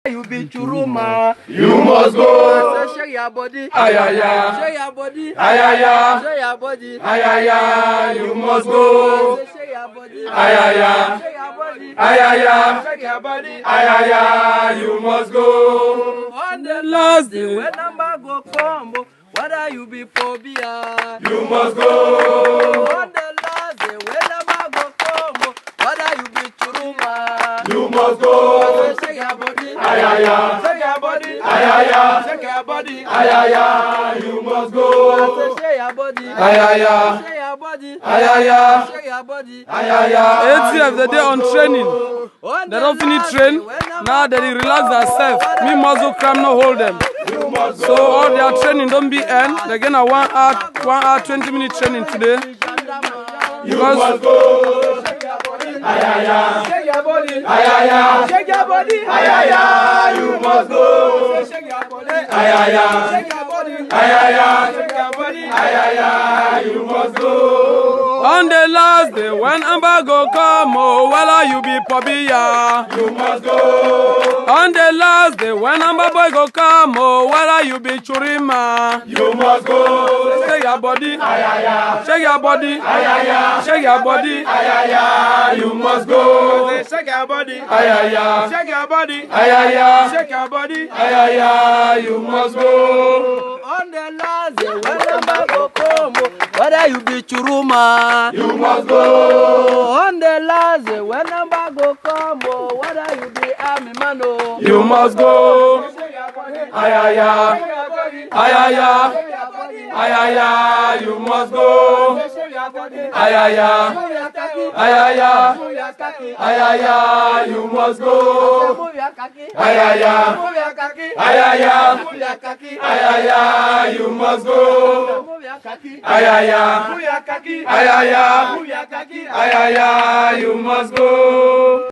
You be churuma. You must go. Shake your body. Ayaya. Shake your body. Ayaya. Shake your body. Ayaya. You must go. Shake your body. Ayaya. Shake your body. Ayaya. Shake your body. Ayaya. You must go. On the last day when number go combo, whether you be phobia. You must go. On the last day when number go combo, whether you be churuma. You must go. Shake your body. Ayaya. Shake your body. Ayaya. Shake your body. Ayaya. You must go. Shake your body. Ayaya. Shake your body. Ayaya. Shake your body. Ayaya. ATF, they on training. They don't finish train. Now they relax themselves. Me muzzle cram no hold them. So all their training don't be end. They're gonna 1 hour, 20-minute training today. Because Ayaya. Shake your body. Ayaya. Shake your body. Ayaya. You must go. Shake your body. Ayaya. Shake your body. Ayaya. Shake your body. Ayaya. You must go. on the last day when embargo come, oh, whether you be pobia. You must go. On the last day when Amba boy go come, oh, whether you be churima. You must go. Shake your body. Ayaya. Shake your body. Ayaya. Shake your body. Ayaya. You must go. Shake your body. Ayaya. Shake your body. Ayaya. Shake your body. Ayaya. You must go. On the last day when number go come, whether you be churuma. You must go. On the last day when number go come, whether you be army man, oh. You must go. Ayaya. Ayaya. Ayaya. You must go. Ayaya. Ayaya. Ayaya. You must go. Ayaya. Ayaya. Ayaya. You must go. Ayaya. Ayaya. Ayaya. You must go.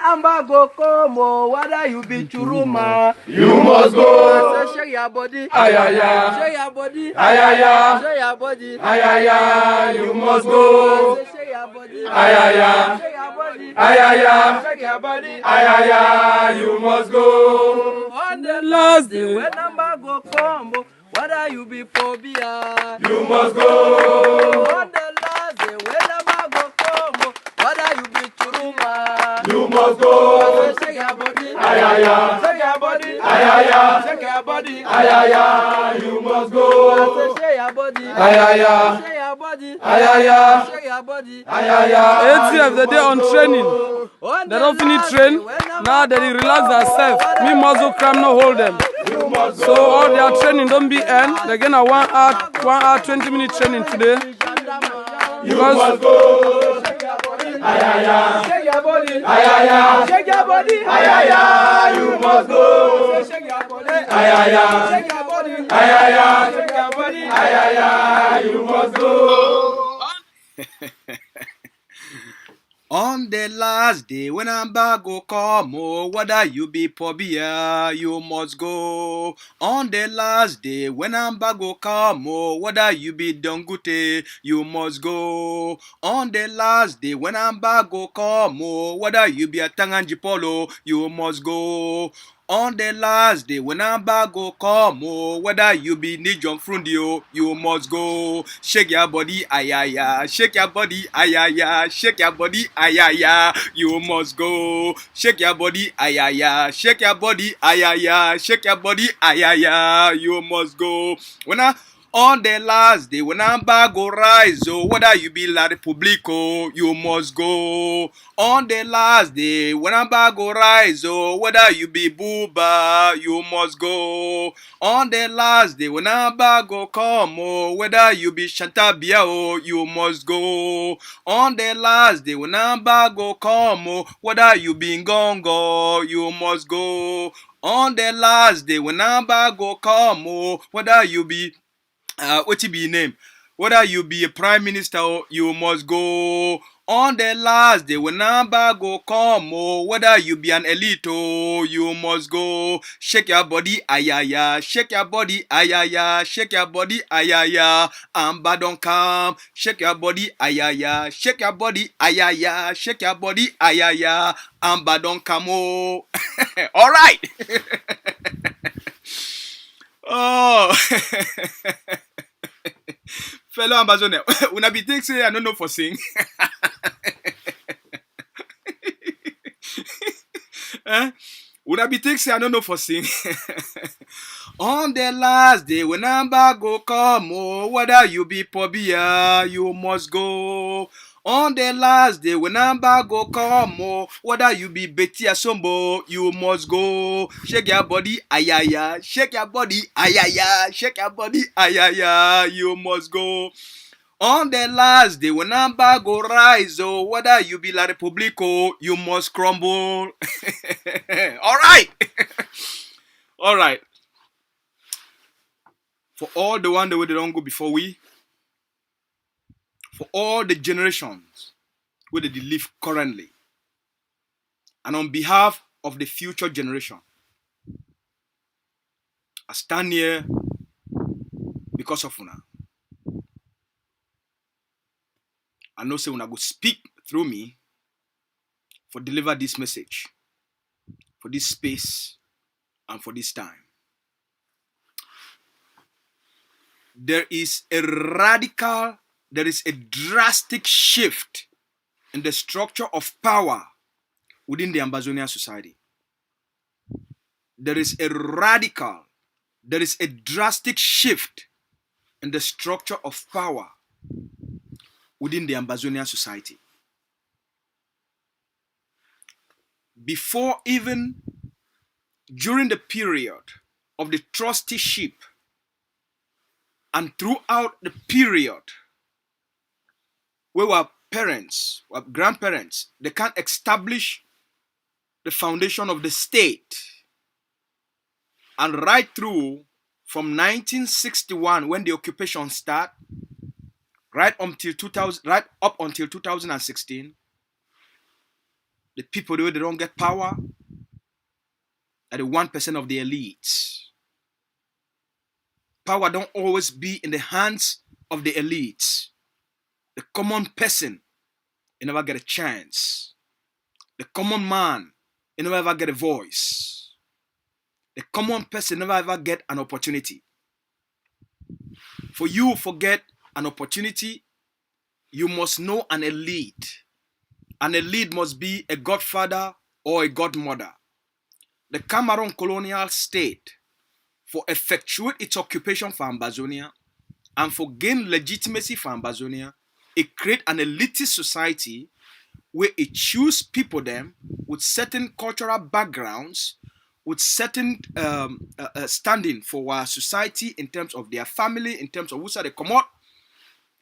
Amba go come, whether you be churuma. You must go. Shake your body. Ayaya. Shake your body. Ayaya. Shake your body. Ayaya. You must go. Shake your body. Ayaya. Shake your body. Ayaya. Shake your body. Ayaya. You must go. On the last day when number go come, whether you be phobia. You must go. On the last day when number go come, whether you be churuma. You must go. Shake your body. Ayaya. Shake your body. Ayaya. Shake your body. Ayaya. You must go. Shake your body. Ayaya. Shake your body. Ayaya. Shake your body. Ayaya. ATF, they on training. They don't finish train. Now they relax themselves. Me muzzle cram no hold them. So all their training don't be end. They're gonna 1 hour, 20-minute training today. You must go. Ayaya. Shake your body. Ayaya. Shake your body. Ayaya. You must go. Shake your body. Ayaya. Shake your body. Ayaya. Shake your body. Ayaya. You must go. On the last day when embargo come, oh, whether you be pobia, you must go. On the last day when embargo come, oh, whether you be dongute, you must go. On the last day when embargo come, oh, whether you be a tanganji polo, you must go. On the last day when embargo come, oh, whether you be Nijon Frundio, you must go. Shake your body, ayaya. Shake your body, ayaya. Shake your body, ayaya. You must go. Shake your body, ayaya. Shake your body, ayaya. Shake your body, ayaya. You must go. On the last day when embargo rise, oh, whether you be La Republico, you must go. On the last day when embargo rise, oh, whether you be Booba, you must go. On the last day when embargo come, oh, whether you be Chantabia, oh, you must go. On the last day when embargo come, oh, whether you be Ngongo, you must go. On the last day when embargo come, oh, whether you be what you be name? Whether you be a prime minister, you must go. On the last day when number go come, oh, whether you be an elite, oh, you must go. Shake your body, ayaya. Shake your body, ayaya. Shake your body, ayaya. Amba don't come. Shake your body, ayaya. Shake your body, ayaya. Shake your body, ayaya. Amba don't come, oh. All right. Oh. Fellow Ambazonia, when I be think say I don't know for sing. Would I be think say I don't know for sing? On the last day when number go come, oh, whether you be pobia, you must go. On the last day when number go come, oh, whether you be Betty Asombo, you must go. Shake your body, ayaya. Shake your body, ayaya. Shake your body, ayaya. You must go. On the last day when number go rise, oh, whether you be La Republico, you must crumble. All right. All right. For all the one the way they don't go before we, for all the generations where they live currently, and on behalf of the future generation, I stand here because of una. I know say una go speak through me for deliver this message, for this space, and for this time. There is a drastic shift in the structure of power within the Ambazonia society. There is a drastic shift in the structure of power within the Ambazonia society. Before even during the period of the trusteeship and throughout the period where our parents, our grandparents, they can't establish the foundation of the state, and right through from 1961 when the occupation started, right up until 2016, the people they don't get power are the 1% of the elites. Power don't always be in the hands of the elites. The common person, you never get a chance. The common man, you never ever get a voice. The common person never ever get an opportunity. For you to forget an opportunity, you must know an elite. An elite must be a godfather or a godmother. The Cameroon colonial state, for effectuate its occupation for Ambazonia and for gain legitimacy for Ambazonia, it create an elitist society where it choose people them with certain cultural backgrounds, with certain standing for our society in terms of their family, in terms of who they come out,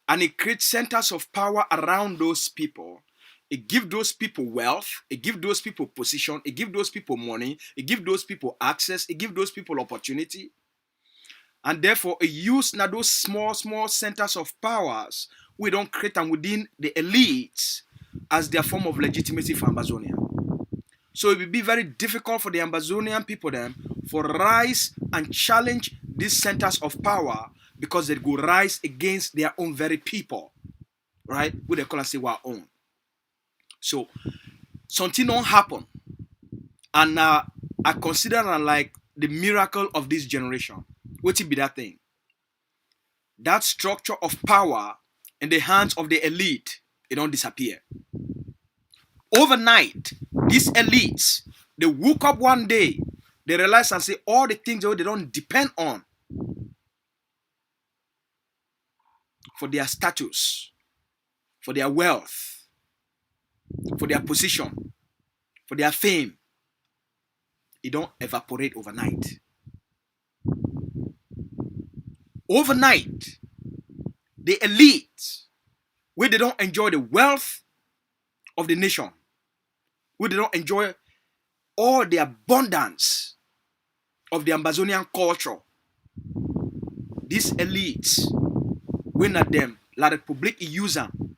and it creates centers of power around those people. It gives those people wealth, it gives those people position, it gives those people money, it gives those people access, it gives those people opportunity. And therefore, it uses now those small centers of powers we don't create them within the elites as their form of legitimacy for Ambazonia. So it will be very difficult for the Ambazonian people then for rise and challenge these centers of power because they go rise against their own very people, right? What they call and say our own. So something don't happen, and I consider it like the miracle of this generation. What it be that thing? That structure of power in the hands of the elite, it don't disappear. Overnight, these elites, they woke up one day, they realize and say all the things that they don't depend on for their status, for their wealth, for their position, for their fame, it don't evaporate overnight. Overnight, the elite, where they don't enjoy the wealth of the nation, where they don't enjoy all the abundance of the Ambazonian culture, these elites, when at them, La Republique use them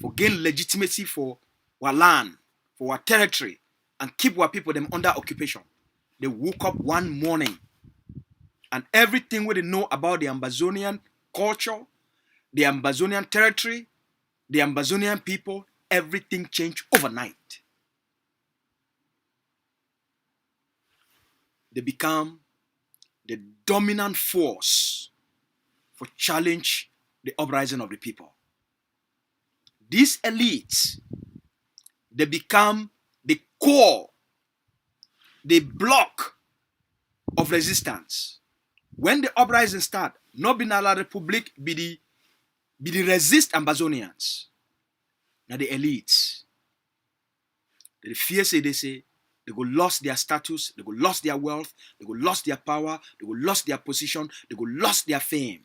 for gain legitimacy for our land, for our territory, and keep our people them under occupation. They woke up one morning and everything we know about the Ambazonian culture, the Ambazonian territory, the Ambazonian people, everything changed overnight. They become the dominant force for challenge the uprising of the people. These elites, they become the core, the block of resistance. When the uprising start, not be la Republic, be the resist Ambazonians. Now the elites. They fear say they go lost their status, they go lost their wealth, they go lost their power, they go lost their position, they go lost their fame.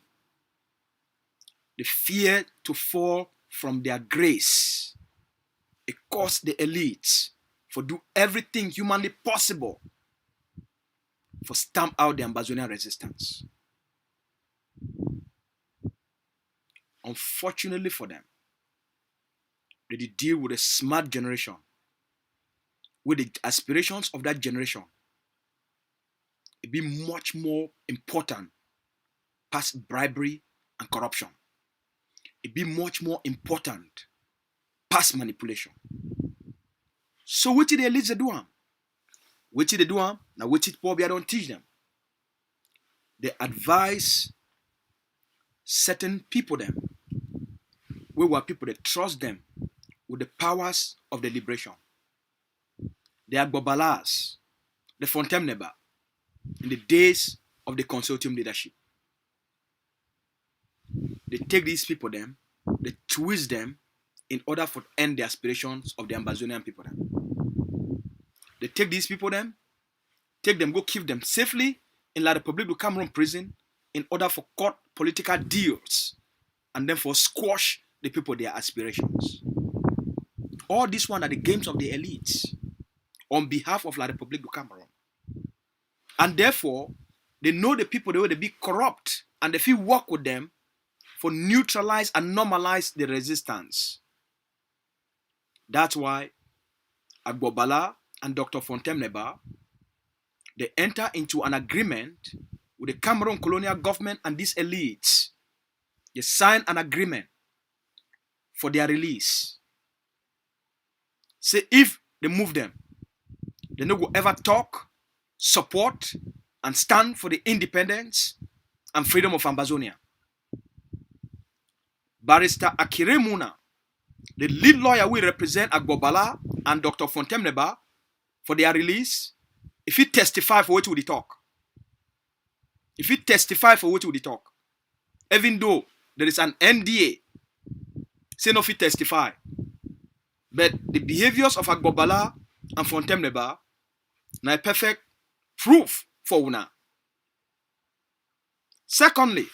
They fear to fall from their grace. It cost the elites for do everything humanly possible for stamp out the Ambazonian resistance. Unfortunately for them, they did deal with a smart generation, with the aspirations of that generation. It be much more important past bribery and corruption. It be much more important past manipulation. So what did the elites do? What did they do? Now what did Paul don't teach them? They advise certain people them. We were people that trust them with the powers of the liberation. They are Bobalas, the Fontemneba, in the days of the consortium leadership. They take these people them, they twist them in order to end the aspirations of the Ambazonian people them. They take these people them, take them, go keep them safely in La Republique du Cameroon prison in order for cut political deals and then for squash the people their aspirations. All these one are the games of the elites on behalf of La Republique du Cameroon. And therefore, they know the people, they will be corrupt, and if you work with them for neutralize and normalize the resistance. That's why Agbobala and Dr. Fontemneba, they enter into an agreement with the Cameroon colonial government and these elites. They sign an agreement for their release. Say if they move them, they no go ever talk, support, and stand for the independence and freedom of Ambazonia. Barrister Akire Muna, the lead lawyer will represent Agbobala and Dr. Fontemneba for their release. If he testify for what would he talk? If he testify for what would he talk? Even though there is an NDA, say no if he testify. But the behaviors of Agbobala and Fontemneba na a perfect proof for una. Secondly,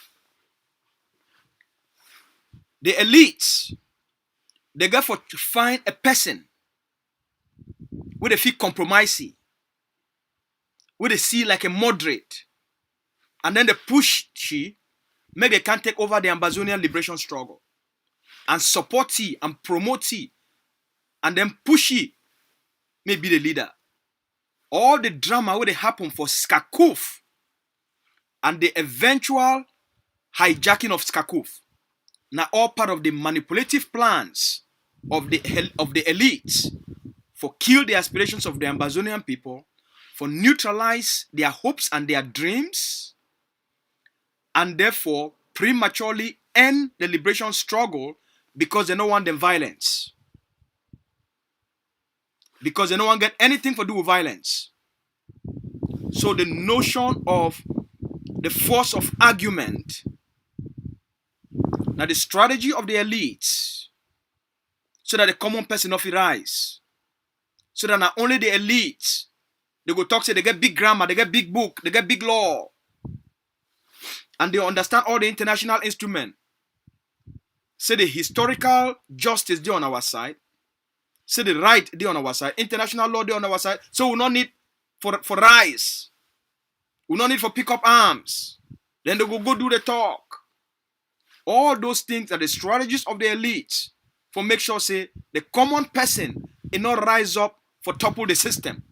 the elites, they go for to find a person where they feel compromising, where they see like a moderate, and then they push she, maybe they can take over the Ambazonian liberation struggle and support he and promote he, and then push he, maybe the leader. All the drama where they happen for Skakuf and the eventual hijacking of Skakuf. Now all part of the manipulative plans of the elites for kill the aspirations of the Ambazonian people, for neutralize their hopes and their dreams, and therefore prematurely end the liberation struggle because they don't want them violence. Because they don't want to get anything to do with violence. So the notion of the force of argument, now the strategy of the elites, so that the common person of it rise, so that not only the elites, they go talk, say they get big grammar, they get big book, they get big law, and they understand all the international instruments. Say the historical justice they on our side, say the right they on our side, international law they on our side. So we no need for rise, we no need for pick up arms. Then they go do the talk. All those things are the strategies of the elites for make sure say the common person it not rise up for topple the system.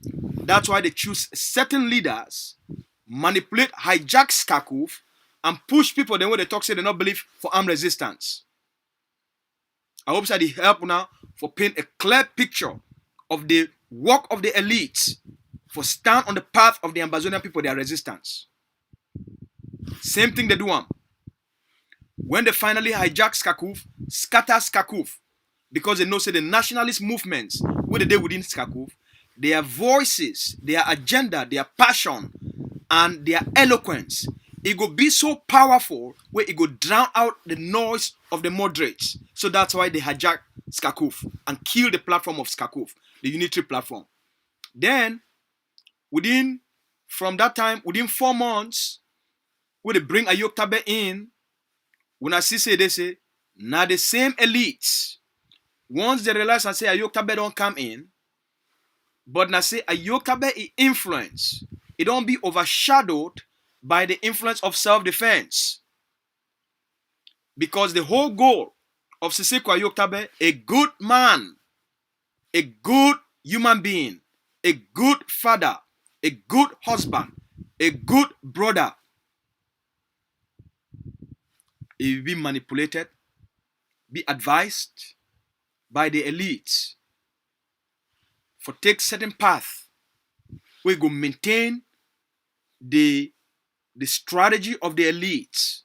That's why they choose certain leaders, manipulate, hijack Skakuf, and push people then when they talk say they not believe for armed resistance. I hope that it help now for paint a clear picture of the work of the elites for stand on the path of the Ambazonian people, their resistance. Same thing they do. When they finally hijack Skakuf, scatter Skakuf, because they know say the nationalist movements what they do within Skakuf, their voices, their agenda, their passion, and their eloquence, it go be so powerful where it go drown out the noise of the moderates. So that's why they hijack Skakuf and kill the platform of Skakuf, the unitary platform. Then, from that time, within 4 months, when they bring Ayok Tabe in, when I see say they say, now the same elites, once they realize and say Ayok Tabe don't come in, but now say Ayok Tabe influence, it don't be overshadowed by the influence of self-defense. Because the whole goal of Siseko Ayok Tabe, a good man, a good human being, a good father, a good husband, a good brother, he will be manipulated, be advised by the elites for take certain path where go maintain the strategy of the elites,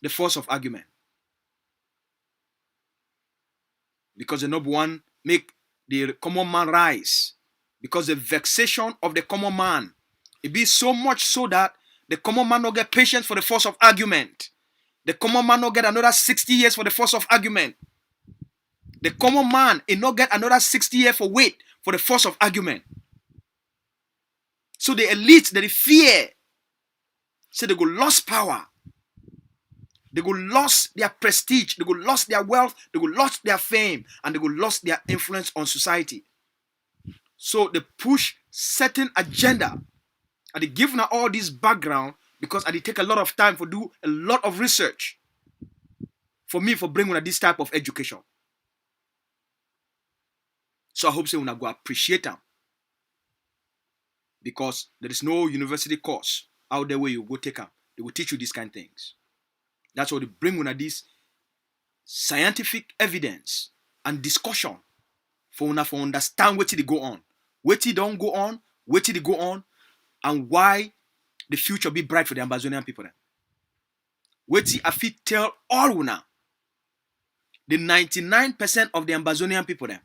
the force of argument. Because the number one make the common man rise. Because the vexation of the common man, it be so much so that the common man not get patience for the force of argument. The common man not get another 60 years for the force of argument. The common man it not get another 60 years for wait for the force of argument. So the elites, they fear. So they go lost power. They go lost their prestige. They go lost their wealth. They go lost their fame. And they go lost their influence on society. So they push certain agenda. And they give now all this background because I take a lot of time for do a lot of research. For me, for bringing this type of education. So I hope so when I go appreciate them. Because there is no university course out there where you go take them. They will teach you these kind of things. That's what they bring when this scientific evidence and discussion for understand what they go on. What they don't go on, what they go on, and why the future be bright for the Ambazonian people. What I fit tell all una, the 99% of the Ambazonian people them,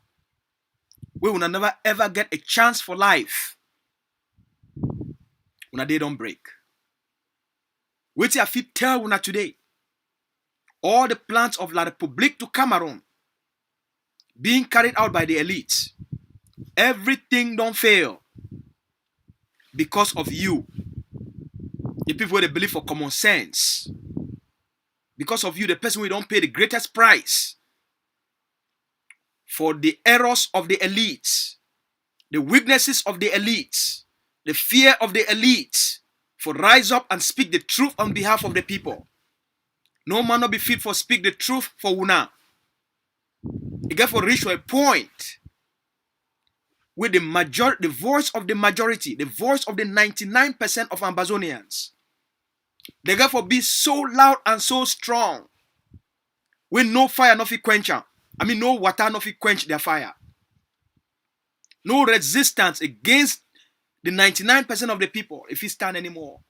we will never ever get a chance for life. When they don't break. What I fit tell una today, all the plans of La Republique to Cameroon being carried out by the elites, everything don't fail because of you. The people they believe for common sense. Because of you, the person who don't pay the greatest price for the errors of the elites, the weaknesses of the elites, the fear of the elites, for rise up and speak the truth on behalf of the people. No man not be fit for speak the truth for una. You get for reach to a point where the voice of the majority, the voice of the 99% of Ambazonians, they get for be so loud and so strong. When no fire no fit quench am. I mean no water no fit quench their fire. No resistance against the 99% of the people if it stand anymore.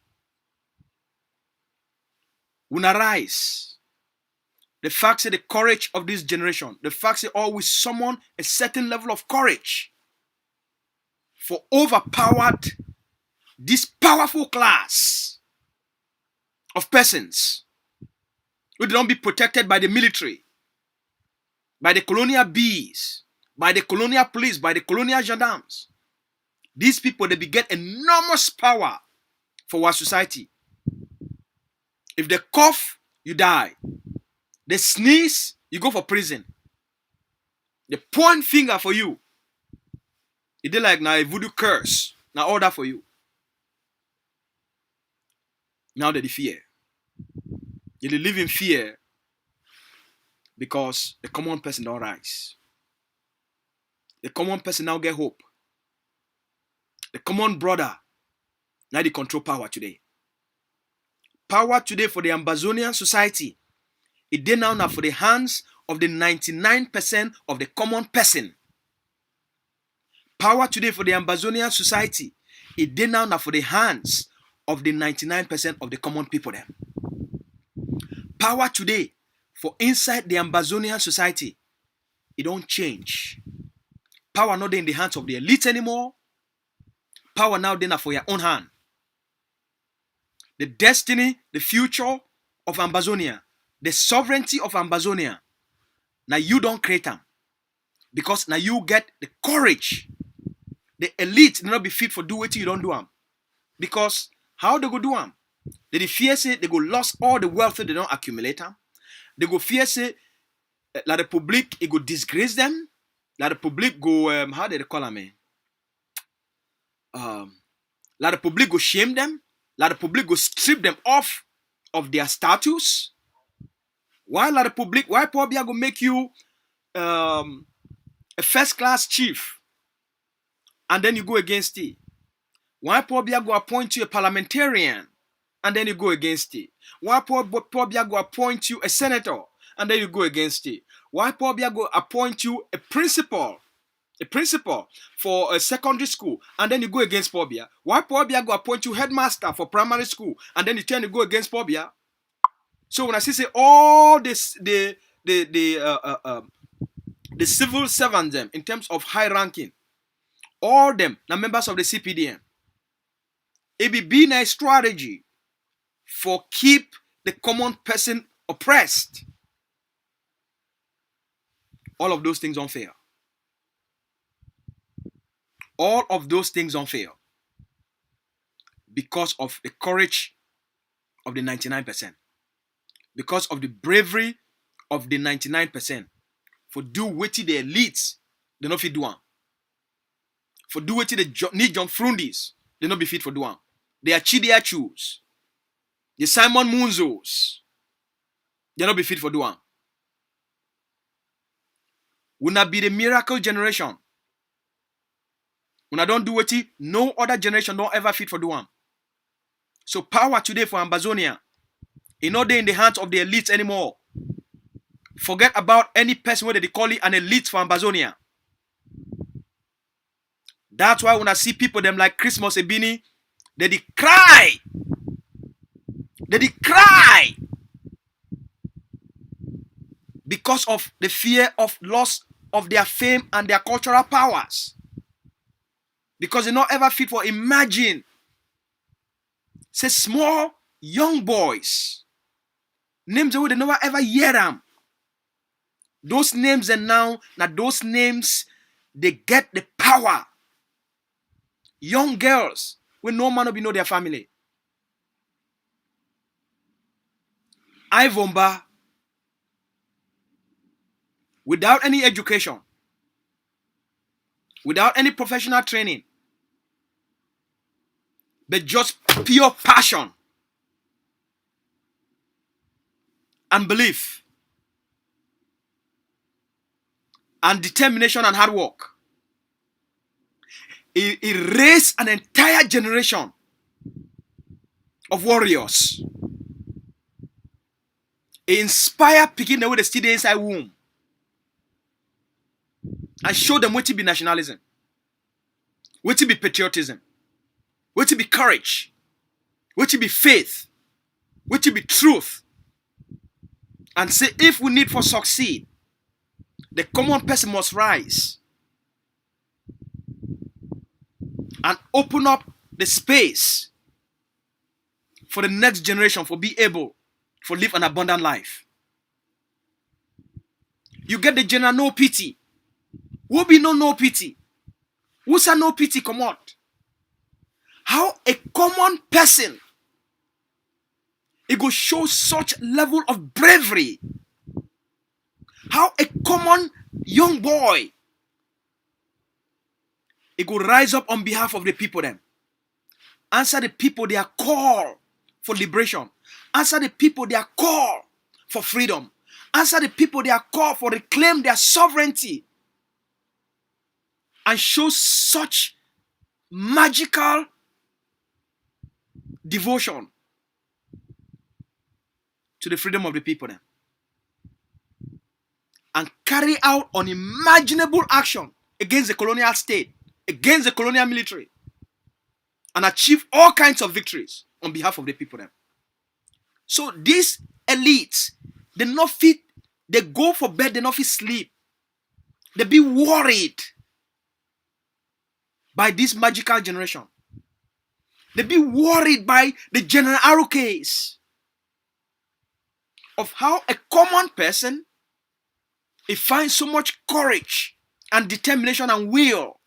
Una rise. The fact that the courage of this generation, the fact that always summon a certain level of courage for overpowered this powerful class of persons who don't be protected by the military, by the colonial bees, by the colonial police, by the colonial gendarmes. These people, they get enormous power for our society. If they cough, you die. They sneeze, you go for prison. They point finger for you. It is like now a voodoo curse. Now all that for you. Now they fear. They live in fear Because the common person don't rise. The common person now get hope. The common brother now they control power today. Power today for the Ambazonian society. It did now for the hands of the 99% of the common person. Power today for the Ambazonian society. It did now for the hands of the 99% of the common people there. Power today for inside the Ambazonian society. It don't change. Power not in the hands of the elite anymore. Power now then for your own hand. The destiny, the future of Ambazonia, the sovereignty of Ambazonia. Now you don't create them. Because now you get the courage. The elite will not be fit for do what you don't do them. Because how they go do them? They fear say they go lost all the wealth they don't accumulate them. They go fear say la Republic it go disgrace them. La Republic go how do they call them? La Republic go shame them. La Republic go strip them off of their status. Why La Republic? Why Pobia go make you a first class chief and then you go against it? Why Pobia go appoint you a parliamentarian and then you go against it? Why Pobia go appoint you a senator and then you go against it? Why Pobia go appoint you a principal for a secondary school and then you go against Pobia? Why Pobia go appoint you headmaster for primary school and then you turn to go against Pobia? So when I say all this the civil servants them in terms of high ranking, all them now members of the CPDM, it be being a strategy for keep the common person oppressed. All of those things unfair. All of those things unfair. Because of the courage of the 99%. Because of the bravery of the 99%. For do what the elites, they not fit do am. For do what the need John Frundis, they not be fit for do am. They are Chidia Chus. The Simon Munzos, they not be fit for do am. Will not be the miracle generation. When I don't do what no other generation don't ever fit for do am. So power today for Ambazonia. It's not there in the hands of the elites anymore. Forget about any person whether they call it an elite for Ambazonia. That's why when I see people them like Christmas Ebini, they cry. They cry. Because of the fear of loss of their fame and their cultural powers. Because they not ever fit for imagine. Say small young boys. Names they never ever hear them. Those names and now those names they get the power. Young girls when no man will be know their family. Ivomba without any education, without any professional training, but just pure passion and belief and determination and hard work. It raised an entire generation of warriors. It inspired picking the way they still inside womb and show them what to be nationalism, what to be patriotism, what to be courage, what to be faith, what to be truth. And say if we need for succeed, the common person must rise and open up the space for the next generation for be able to live an abundant life. You get the general no pity. Who be no pity? Who say no pity come out? How a common person it go show such level of bravery. How a common young boy it go rise up on behalf of the people them. Answer the people their call for liberation. Answer the people their call for freedom. answer the people their call for reclaim their sovereignty, and show such magical devotion to the freedom of the people then, and carry out unimaginable action against the colonial state, against the colonial military, and achieve all kinds of victories on behalf of the people then. So these elites, they not fit, they go for bed, they not fit sleep. They be worried by this magical generation. They be worried by the General Arrow case of how a common person, he finds so much courage and determination and will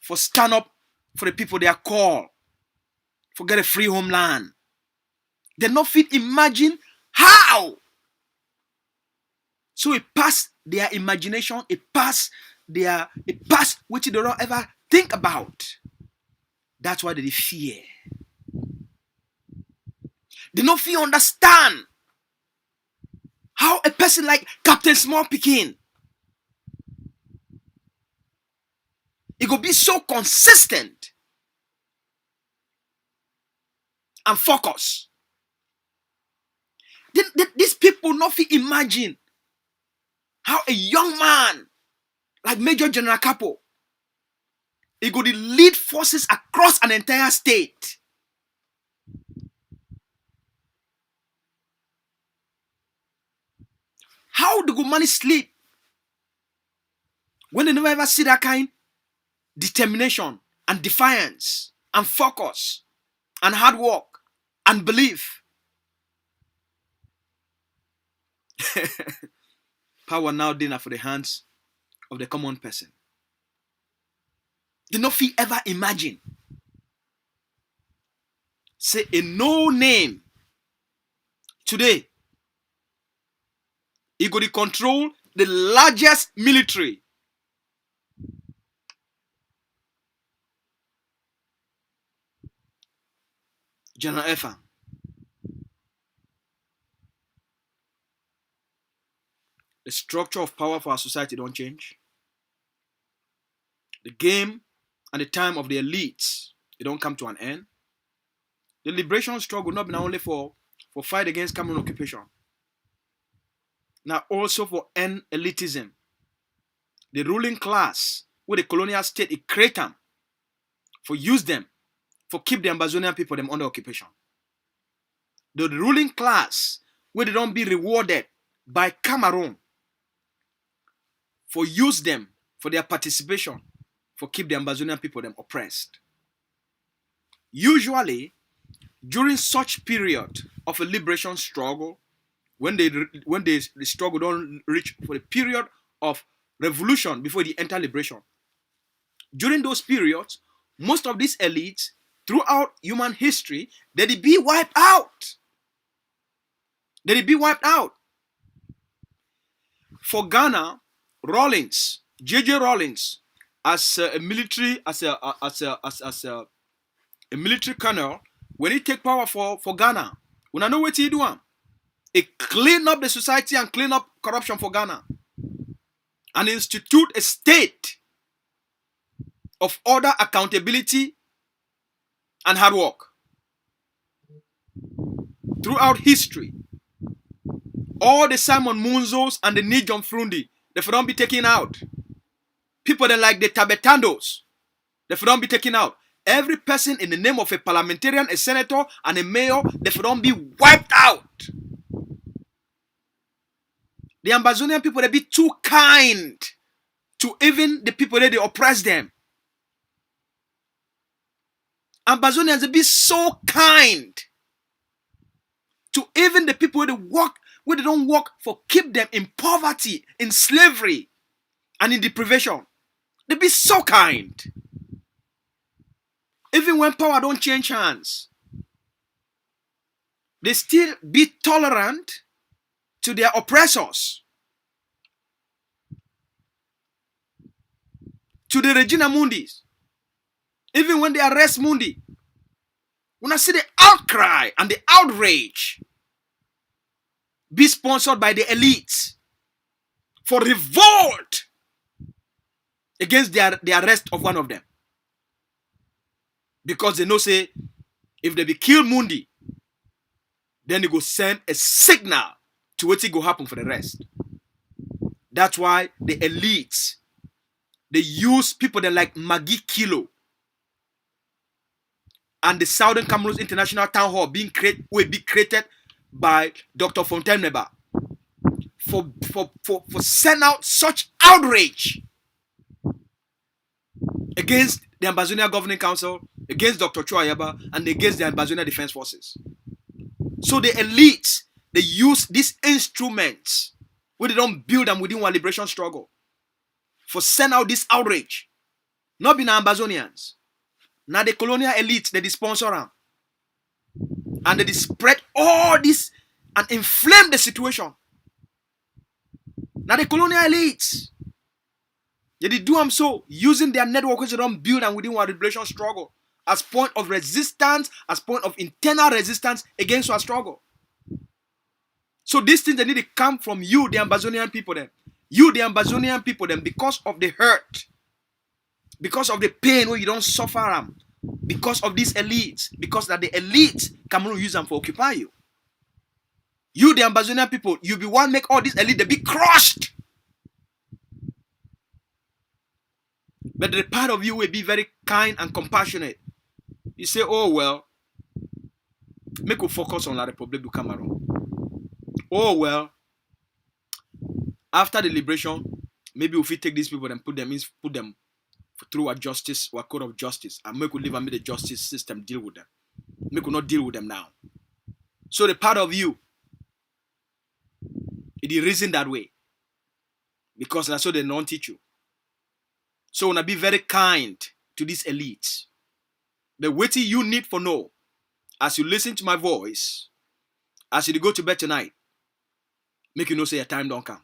for stand up for the people they are called, for get a free homeland. They not fit imagine how. So it pass their imagination, it pass which they don't ever think about. That's why they fear. They no fear understand how a person like Captain Small Pikin, it could be so consistent and focused. These people no fit imagine how a young man like Major General Capo, he could lead forces across an entire state. How do good money sleep when they never ever see that kind determination and defiance and focus and hard work and belief? Power now dinner for the hands of the common person. They no fit ever imagine. Say a no name today, he could control the largest military. General Effa. The structure of power for our society don't change. The game and the time of the elites, it don't come to an end. The liberation struggle not been only for fight against Cameroon occupation. Now also for end elitism. The ruling class with the colonial state, it create them for use them for keep the Ambazonian people them under occupation. The ruling class where they don't be rewarded by Cameroon for use them for their participation for keep the Ambazonian people them oppressed. Usually, during such period of a liberation struggle, when the struggle don't reach for the period of revolution before they enter liberation, during those periods, most of these elites throughout human history, they be wiped out. They be wiped out. For Ghana, Rawlings, J.J. Rawlings, as a military colonel, when he take power for Ghana, when I know what he do, he clean up the society and clean up corruption for Ghana, and institute a state of order, accountability, and hard work. Throughout history, all the Simon Munzos and the Nijon Frundi, they don't be taken out. People that like the Tabetandos, they don't be taken out. Every person in the name of a parliamentarian, a senator, and a mayor, they don't be wiped out. The Ambazonian people, they be too kind to even the people that they oppress them. Ambazonians, they be so kind to even the people where they work, where they don't work for keep them in poverty, in slavery, and in deprivation. They be so kind. Even when power don't change hands, they still be tolerant to their oppressors. To the Regina Mundis. Even when they arrest Mundi, when I see the outcry and the outrage be sponsored by the elites for revolt against the arrest of one of them. Because they know say, if they be kill Mundi, then they go send a signal to what it go happen for the rest. That's why the elites, they use people that like Maggie Kilo and the Southern Cameroon International Town Hall will be created by Dr. Fontaine for send out such outrage against the Ambazonia Governing Council, against Dr. Chua, and against the Ambazonia Defense Forces. So the elites, they use these instruments where they don't build them within one liberation struggle for send out this outrage. Not being Ambazonians. Now the colonial elites, they sponsor them. And they spread all this and inflame the situation. Now the colonial elites, they do them so, using their network which they don't build and within one liberation struggle as point of resistance, as point of internal resistance against our struggle. So these things, they need to come from you, the Ambazonian people then. You, the Ambazonian people then, because of the hurt, because of the pain where you don't suffer them, because of these elites, because that the elites Cameroon use them for occupy you. You, the Ambazonian people, you be one make all these elites, they be crushed. But the part of you will be very kind and compassionate. You say, oh well, make we focus on La République du Cameroon. Oh well, after the liberation, maybe if we take these people and put them through a justice or a court of justice, and make we live and make the justice system deal with them. Make we not deal with them now. So the part of you, it is reason that way. Because that's what they don't teach you. So wanna be very kind to these elites. The waiting you need for know, as you listen to my voice, as you go to bed tonight, make you know say your time don't come.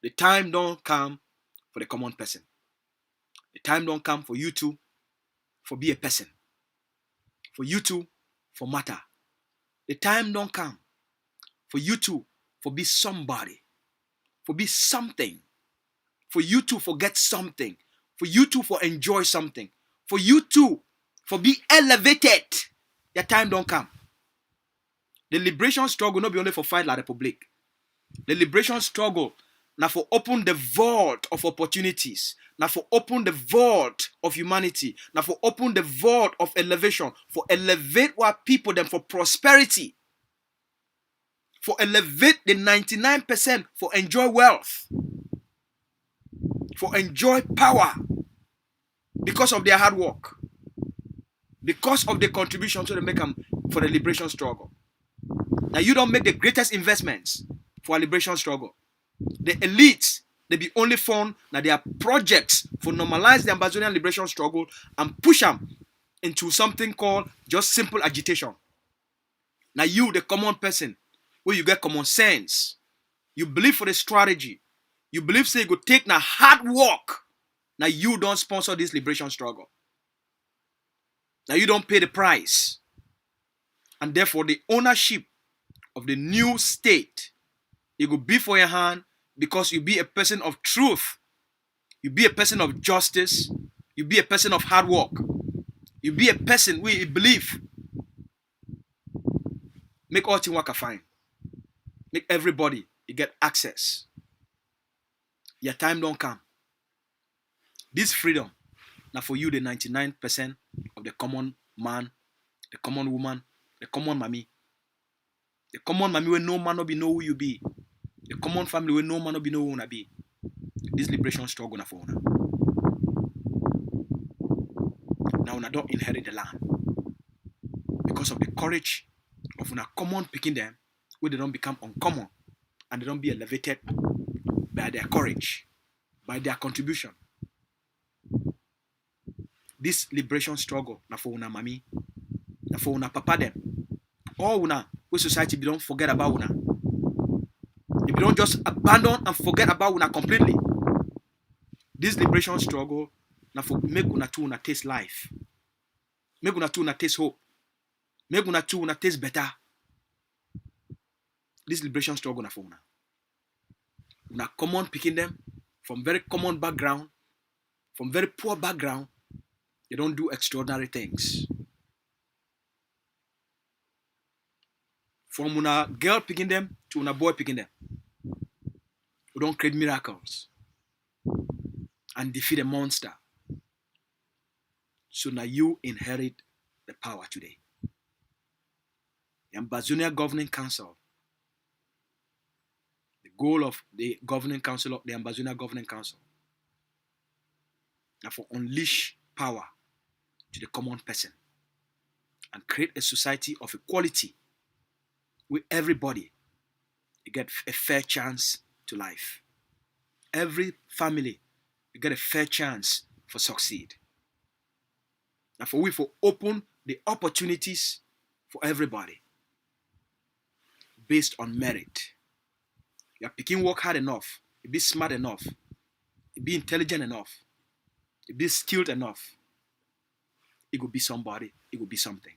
The time don't come for the common person. The time don't come for you to for be a person. For you to for matter. The time don't come for you to for be somebody. For be something. For you to forget something. For you to for enjoy something. For you to for be elevated. Your time don't come. The liberation struggle not be only for fight La République. The liberation struggle now for open the vault of opportunities. Now for open the vault of humanity. Now for open the vault of elevation. For elevate what people them for prosperity. For elevate the 99% for enjoy wealth. For enjoy power. Because of their hard work. Because of the contribution to the make them for the liberation struggle. Now you don't make the greatest investments for a liberation struggle. The elites, they be only found that there are projects for normalize the Ambazonian liberation struggle and push them into something called just simple agitation. Now you, the common person, where you get common sense, you believe for the strategy, you believe say you go take now hard work. Now you don't sponsor this liberation struggle. Now you don't pay the price. And therefore the ownership of the new state, it will be for your hand because you be a person of truth. You be a person of justice. You be a person of hard work. You be a person where you believe. Make all things work fine. Make everybody you get access. Your time don't come. This freedom, now for you the 99% of the common man, the common woman, the common mommy. The common mommy where no man no be know who you be. The common family where no man no be know who you be. This liberation struggle na for una. Now una don't inherit the land. Because of the courage of una common picking them, where they don't become uncommon and they don't be elevated by their courage, by their contribution. This liberation struggle na for una mami, na for una papa them. All una, we society we don't forget about una. If you don't just abandon and forget about una completely. This liberation struggle na for make una two una taste life. Make una two una taste hope. Make una two una taste better. this liberation struggle na for una. Una common picking them from very common background, from very poor background. They don't do extraordinary things. From una girl picking them to una boy picking them. We don't create miracles and defeat a monster. So now you inherit the power today. The AMBAZONIA Governing Council, the goal of the Governing Council of the AMBAZONIA Governing Council, now for unleash power to the common person and create a society of equality where everybody get a fair chance to life. Every family get a fair chance for succeed. And for we for open the opportunities for everybody based on merit. You are picking work hard enough, you be smart enough, you be intelligent enough, you be skilled enough. It will be somebody, it will be something.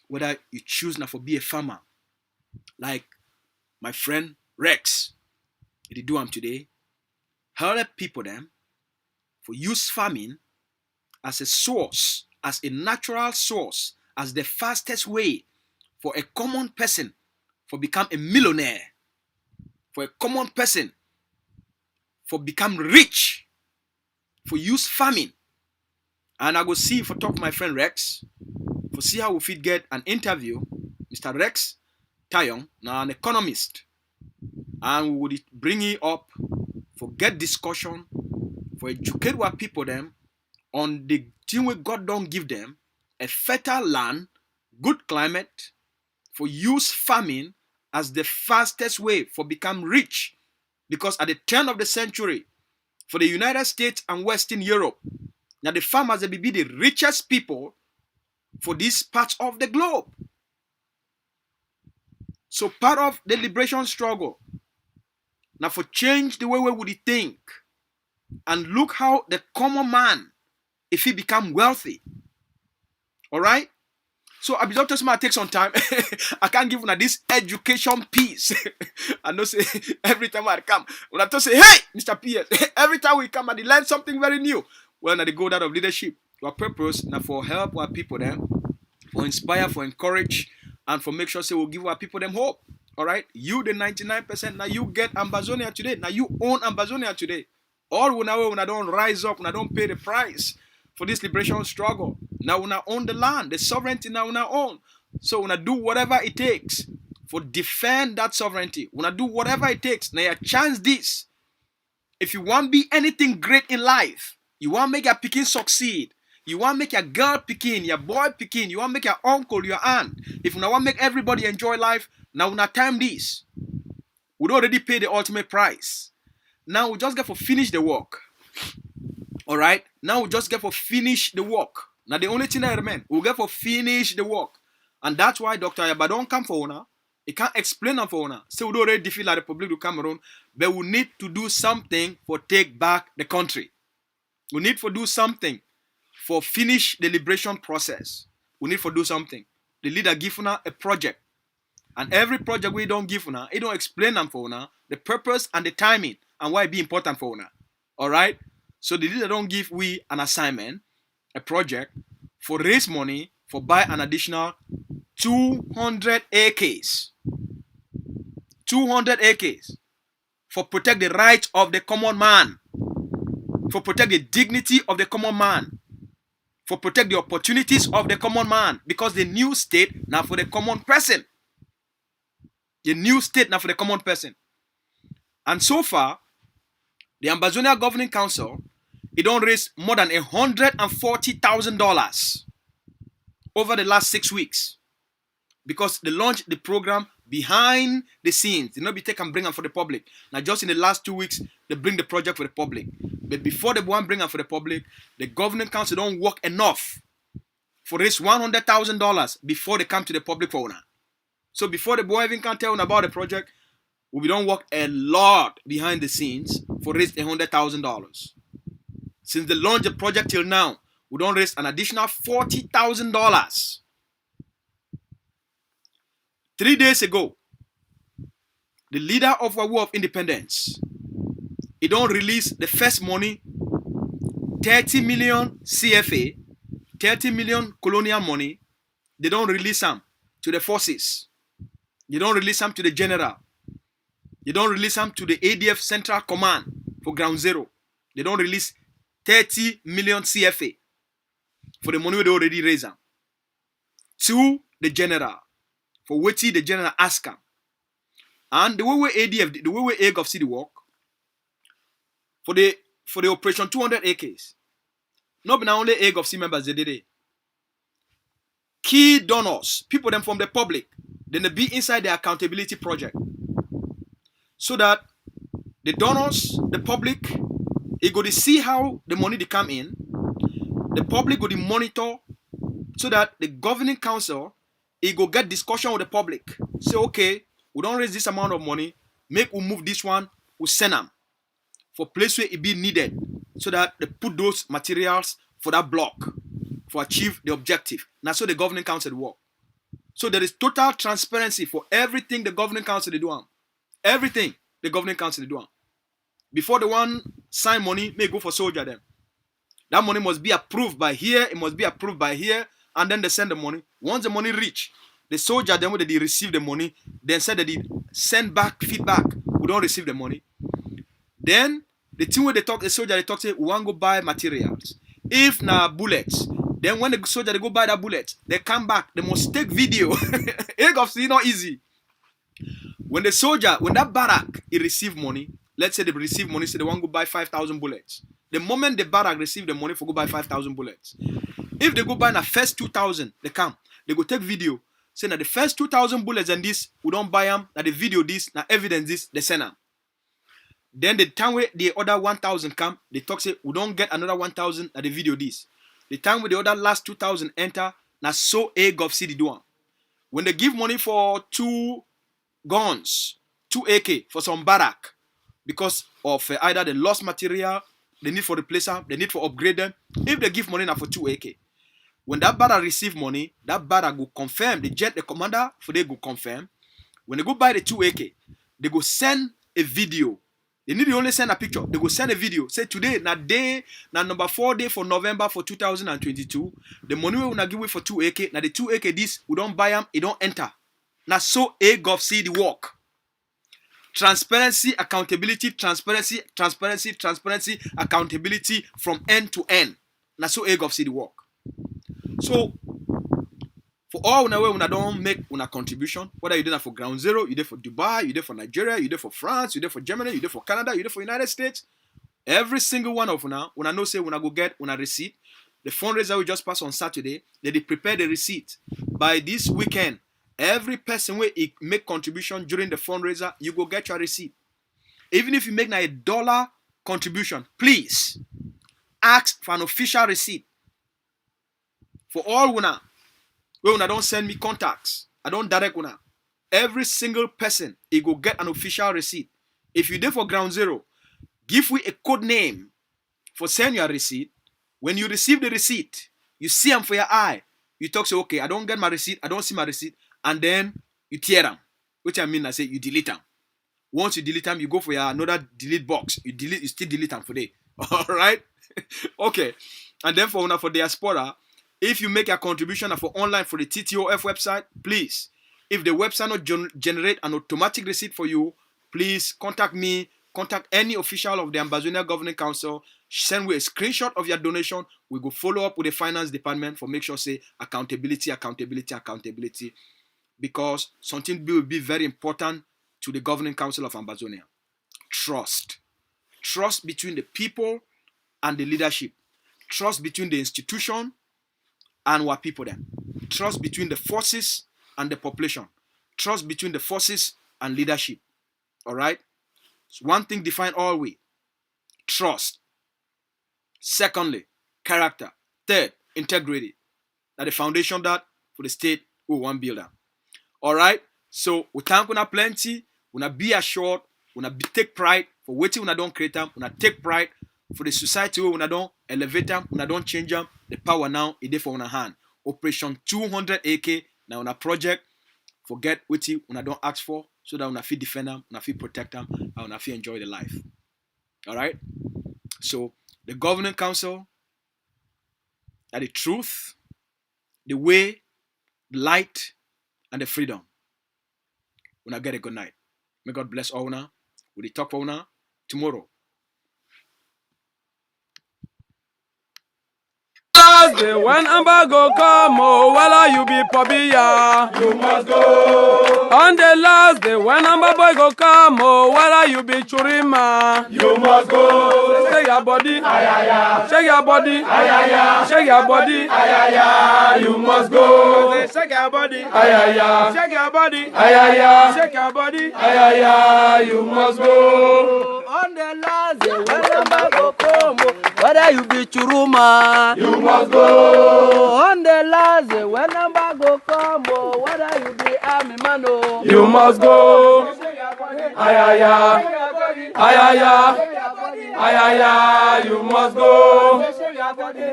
Whether you choose now for be a farmer, like my friend Rex, he do am today, help people them for use farming as a source, as a natural source, as the fastest way for a common person for become a millionaire, for a common person for become rich, for use farming. And I go see for talk to my friend Rex, for see how we fit get an interview, Mr. Rex Tayon, now an economist, and we would bring him up for get discussion, for educate our people them on the thing where God don't give them, a fertile land, good climate, for use farming as the fastest way for become rich. Because at the turn of the century, for the United States and Western Europe, now the farmers will be the richest people for this part of the globe. So part of the liberation struggle, now for change the way we would think, and look how the common man, if he become wealthy, all right? So I be doctor might take some time. I can't give you this education piece. I know say every time I come, when I talk say, hey, Mr. PS, every time we come and they learn something very new. Well, now they go out of leadership. Our purpose now for help our people them, for inspire, for encourage, and for make sure say we'll give our people them hope. All right, you the 99%. Now you get AMBAZONIA today. Now you own AMBAZONIA today. All when I don't rise up, when I don't pay the price for this liberation struggle. Now when I own the land, the sovereignty now when I own. So when I do whatever it takes for defend that sovereignty, when I do whatever it takes, now you chance this. If you want to be anything great in life, you want to make your picking succeed, you want to make your girl picking, your boy picking, you want to make your uncle, your aunt. If you want to make everybody enjoy life, now when I time this, we already pay the ultimate price. Now we just get to finish the work. All right. Now we just get to finish the work. Now the only thing that remains, we'll get to finish the work. And that's why Dr. Ayaba don't come for una. He can't explain them for una. So we already defeat the Republic of Cameroon. But we need to do something for take back the country. We need to do something for finish the liberation process. We need to do something. The leader give una a project. And every project we don't give una, he don't explain them for una, the purpose and the timing and why it be important for una. All right? So the leader don't give we an assignment, a project, for raise money, for buy an additional 200 AKs. 200 AKs. For protect the rights of the common man. For protect the dignity of the common man. For protect the opportunities of the common man. Because the new state now for the common person. The new state now for the common person. And so far, the AMBAZONIA Governing Council, it don't raise more than $140,000 over the last 6 weeks. Because they launched the program behind the scenes. They not be take and bring them for the public. Now just in the last 2 weeks, they bring the project for the public. But before they want bring them for the public, the Governing Council don't work enough for raise $100,000 before they come to the public for owner. So before the boy even can tell them about the project, we don't work a lot behind the scenes for raise $100,000. Since they launched the project till now, we don't raise an additional $40,000. 3 days ago, the leader of our war of independence, he don't release the first money, 30 million CFA, 30 million colonial money. They don't release them to the forces. They don't release them to the general. They don't release them to the ADF Central Command for Ground Zero. They don't release 30 million CFA for the money they already raised them to the general for which the general ask him. And the way we ADF, the way we AGOV see the work for the Operation 200 AKs, not only AGOV see members they did it. Key donors, people them from the public, then they be inside the accountability project. So that the donors, the public, they go to see how the money they come in. The public go to monitor so that the governing council, it go get discussion with the public. Say, okay, we don't raise this amount of money, make we move this one, we send them for place where it be needed so that they put those materials for that block for achieve the objective. Now so the governing council work. So there is total transparency for everything the governing council they do. Everything the governing council they do. Before the one sign money may go for soldier them. That money must be approved by here, it must be approved by here, and then they send the money. Once the money reach, the soldier then when they receive the money, then said that they send back feedback. We don't receive the money. Then the thing where they talk, the soldier they talk say we want to go buy materials. If na bullets, then when the soldier they go buy that bullet, they come back, they must take video. It's not easy. When the soldier, when that barrack he receive money, let's say they receive money, so they want to go buy 5,000 bullets. The moment the barrack receive the money for go buy 5,000 bullets, if they go buy the first 2,000, they come, they go take video, say that the first 2,000 bullets and this, we don't buy them, that the video this, na evidence this, they send them. Then the time where the other 1,000 come, they talk say, we don't get another 1,000 at the video this. The time where the other last 2,000 enter, na so AGOV see the do am. When they give money for 2 guns, 2 AK for some barrack, because of either the lost material, they need for replacer, they need for upgrade them. If they give money now for 2 AK, when that barrack receive money, that barrack go confirm, the commander for they go confirm. When they go buy the 2 AK, they go send a video. They need to only send a picture. They go send a video. Say today, na number 4 day for November for 2022. The money we will give away for 2 AK. Now the 2 AK this, we don't buy them, it don't enter. Now so AGOV see the work. Transparency, accountability, transparency, accountability from end to end. Now so AGOV see the work. So for all una way una don't make una contribution, whether you did that for Ground Zero, you did for Dubai, you did for Nigeria, you did for France, you did for Germany, you did for Canada, you did for United States. Every single one of una know say una go get una receipt. The fundraiser we just passed on Saturday, they prepare the receipt. By this weekend, every person will make contribution during the fundraiser, you go get your receipt. Even if you make now $1 contribution, please ask for an official receipt. For all una, when una don't send me contacts, I don't direct una. Every single person, he go get an official receipt. If you did for Ground Zero, give we a code name for send your receipt. When you receive the receipt, you see them for your eye. You talk say, okay, I don't get my receipt, I don't see my receipt, and then you tear them. Which I mean, I say you delete them. Once you delete them, you go for your another delete box. You still delete them for day. All right? Okay. And then for diaspora, if you make a contribution for online for the TTOF website, please, if the website not generate an automatic receipt for you, please contact me, contact any official of the Ambazonia Governing Council, send me a screenshot of your donation. We go follow up with the finance department for make sure say accountability, because something will be very important to the Governing Council of Ambazonia. Trust between the people and the leadership, trust between the institution and our people then. Trust between the forces and the population. Trust between the forces and leadership. All right? So one thing define all we. Trust. Secondly, character. Third, integrity. That the foundation that for the state we want build up. All right? So we thank una plenty. Una be assured. Una take pride for waiting una don't create them. Una take pride for the society we una don't elevate them. Una don't change them. The power now is there for una hand. Operation 200 AK now on a project. Forget what you una don't ask for. so that una fit defend them, una fit protect them, and una fit enjoy the life. All right. So the governing council are the truth, the way, the light, and the freedom. Una get a good night. May God bless all una. We will talk for una tomorrow. When embargo come, oh, whether you be pobia, You must go. on the last day, when embargo go come, oh, whether you be churima, You must go. shake your body, Ayaya. shake your body, Ayaya. shake your body, Ayaya. You must go. shake your body, Ayaya. shake your body, Ayaya. shake your body, Ayaya. You must go. On the last day when embargo come, whether you be churuma. You must go. On the last day when embargo come, whether you be army man, You must go. Ayaya. Ayaya. Ayaya. You must go.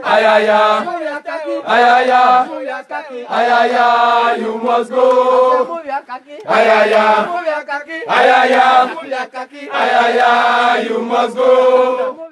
Ayaya. Ayaya. Ayaya. You must go. Ayaya. Ayaya. Ayaya. You must go.